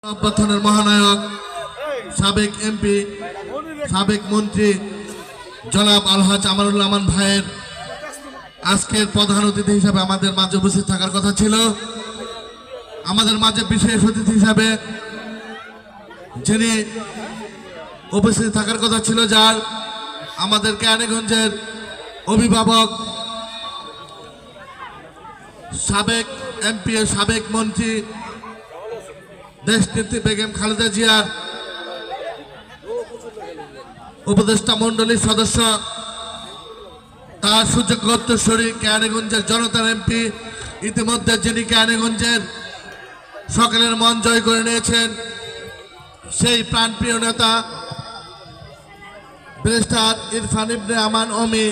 অভ্যর্থনের মহানায়ক সাবেক এমপি সাবেক মন্ত্রী জনাব আলহাজ আমানুল্লাহ আমান ভাইয়ের আজকের প্রধান অতিথি হিসাবে আমাদের মাঝে উপস্থিত থাকার কথা ছিল। আমাদের মাঝে বিশেষ অতিথি হিসাবে যিনি উপস্থিত থাকার কথা ছিল, যার আমাদের কেরানীগঞ্জের অভিভাবক সাবেক এমপি ও সাবেক মন্ত্রী দেশনেত্রী বেগম খালেদা জিয়ার উপদেষ্টা মন্ডলীর সদস্য, তার সুযোগ্য উত্তরসূরি কেরানীগঞ্জের জনতার এমপি, ইতিমধ্যে যিনি কেরানীগঞ্জের সকলের মন জয় করে নিয়েছেন, সেই প্রাণপ্রিয় নেতা ব্যারিস্টার ইরফান ইবনে আমান অমি,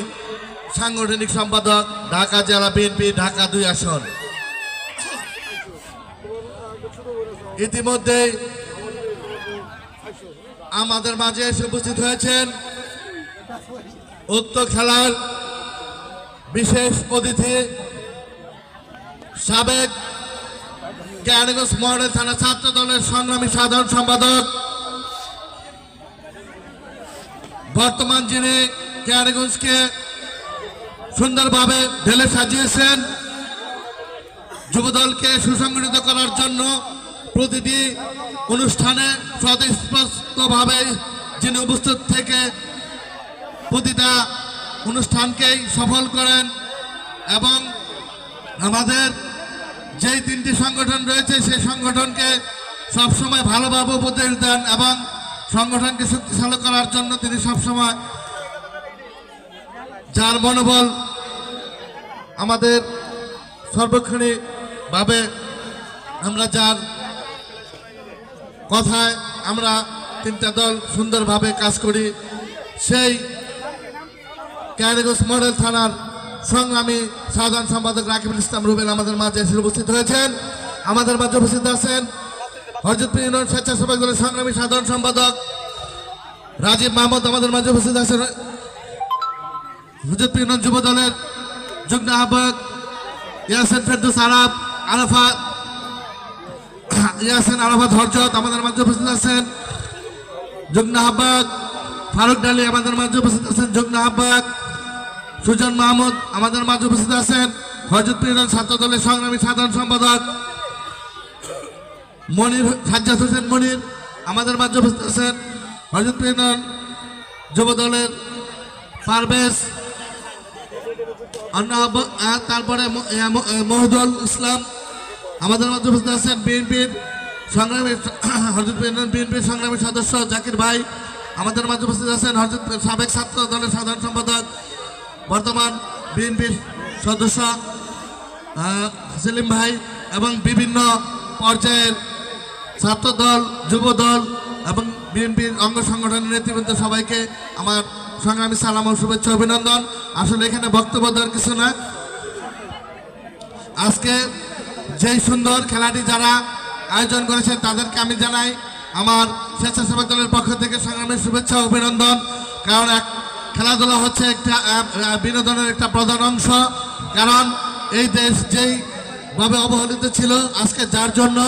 সাংগঠনিক সম্পাদক ঢাকা জেলা বিএনপি ঢাকা ২ আসন। ইতিমধ্যে আমাদের মাঝে এসে উপস্থিত হয়েছেন উক্ত খেলার বিশেষ অতিথি সাবেক কেরানীগঞ্জ মডেল থানা ছাত্র দলের সংগ্রামী সাধারণ সম্পাদক, বর্তমান যিনি কেরানীগঞ্জকে সুন্দরভাবে ঢেলে সাজিয়েছেন, যুবদলকে সুসংগঠিত করার জন্য প্রতিটি অনুষ্ঠানে স্বতঃস্ফূর্তভাবে যিনি উপস্থিত থেকে প্রতিটা অনুষ্ঠানকেই সফল করেন এবং আমাদের যেই 3টি সংগঠন রয়েছে সেই সংগঠনকে সবসময় ভালোভাবে উপদেশ দেন এবং সংগঠনকে শক্তিশালী করার জন্য তিনি সবসময়, যার মনোবল আমাদের সর্বক্ষণিকভাবে আমরা যার কথায় আমরা 3টা দল সুন্দরভাবে কাজ করি, সেই কেরানীগঞ্জ মডেল থানার সংগ্রামী সাধারণ সম্পাদক রাকিবুল ইসলাম রুবেল আমাদের মাঝে এসে উপস্থিত হয়েছেন। আমাদের মাঝে উপস্থিত আছেন হযরতপুর ইউনিয়ন স্বেচ্ছাসেবক দলের সংগ্রামী সাধারণ সম্পাদক রাজীব মাহমুদ, আমাদের মাঝে উপস্থিত আছেন হযরতপুর ইউনিয়ন যুব দলের যুগ্ম আহ্বায়ক ইয়াসিন ফেরদৌস আরাফাত হরজত, আমাদের মাঝে উপস্থিত আছেন যুগ্ম আহ্বায়ক ফারুক ডালি, আমাদের মাঝে উপস্থিত আছেন যুগ্ম আহ্বায়ক সুজন মাহমুদ, আমাদের মাঝে উপস্থিত আছেন হযরতপুর ইউনিয়ন ছাত্র দলের সংগ্রামী সাধারণ সম্পাদক মনির সাজ্জাদ হোসেন মনির, আমাদের মাঝে উপস্থিত আছেন হযরতপুর ইউনিয়ন যুব দলের পারভেজ, তারপরে মহিদুল ইসলাম, আমাদের মাঝে উপস্থিত আছেন বিএনপির সংগ্রামী হযরতপুর ইউনিয়ন বিএনপির সংগ্রামী সদস্য জাকির ভাই, আমাদের মাঝে উপস্থিত আছেন হযরতপুর সাবেক ছাত্র দলের সাধারণ সম্পাদক বর্তমান বিএনপির সদস্য সেলিম ভাই এবং বিভিন্ন পর্যায়ের ছাত্র দল, যুব দল এবং বিএনপির অঙ্গ সংগঠনের নেতৃবৃন্দ, সবাইকে আমার সংগ্রামী সালাম ও শুভেচ্ছা অভিনন্দন। আসলে এখানে বক্তব্য দেওয়ার কিছু না, আজকে যেই সুন্দর খেলাটি যারা আয়োজন করেছেন তাদেরকে আমি জানাই আমার স্বেচ্ছাসেবক দলের পক্ষ থেকে সংগ্রামী শুভেচ্ছা অভিনন্দন। কারণ খেলাধুলা হচ্ছে একটা বিনোদনের একটা প্রধান অংশ। কারণ এই দেশ যেইভাবে অবহেলিত ছিল, আজকে যার জন্য